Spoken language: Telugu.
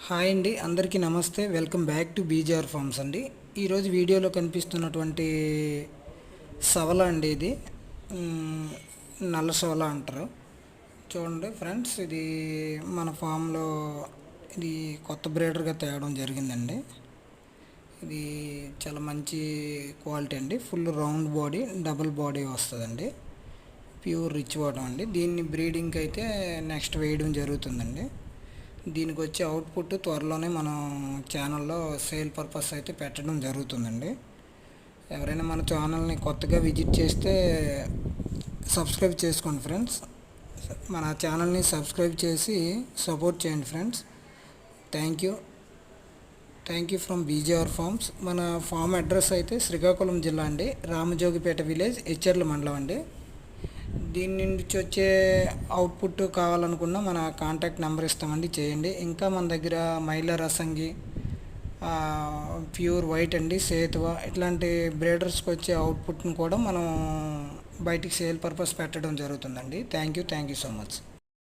హాయ్ అండి, అందరికీ నమస్తే. Welcome back to BJR forms అండి. ఈరోజు వీడియోలో కనిపిస్తున్నటువంటి సవల అండి, ఇది నల్ల సవల అంటారు. చూడండి ఫ్రెండ్స్, ఇది మన ఫామ్లో ఇది కొత్త బ్రీడర్గా తేవడం జరిగిందండి. ఇది చాలా మంచి క్వాలిటీ అండి. Full round body, double body వస్తుందండి. ప్యూర్ రిచ్ వాటం అండి. దీన్ని బ్రీడింగ్కి అయితే నెక్స్ట్ వేయడం జరుగుతుందండి. దీనికి వచ్చే అవుట్పుట్ త్వరలోనే మనం ఛానల్లో సేల్ పర్పస్ అయితే పెట్టడం జరుగుతుందండి. ఎవరైనా మన ఛానల్ని కొత్తగా విజిట్ చేస్తే సబ్స్క్రైబ్ చేసుకోండి ఫ్రెండ్స్. మన ఛానల్ని సబ్స్క్రైబ్ చేసి సపోర్ట్ చేయండి friends. Thank you from BJR forms. మన ఫామ్ అడ్రస్ అయితే శ్రీకాకుళం జిల్లా అండి, రామజోగిపేట విలేజ్, హెచ్ఆర్ల మండలం అండి. దీని నుంచి వచ్చే అవుట్పుట్ కావాలనుకున్నా మన కాంటాక్ట్ నెంబర్ ఇస్తామండి, చేయండి. ఇంకా మన దగ్గర మైలా రసంగి, ప్యూర్ వైట్ అండి, సేతువ ఇట్లాంటి బ్రీడర్స్కి వచ్చే అవుట్పుట్ను కూడా మనం బయటికి సేల్ పర్పస్ పెట్టడం జరుగుతుందండి. Thank you so much.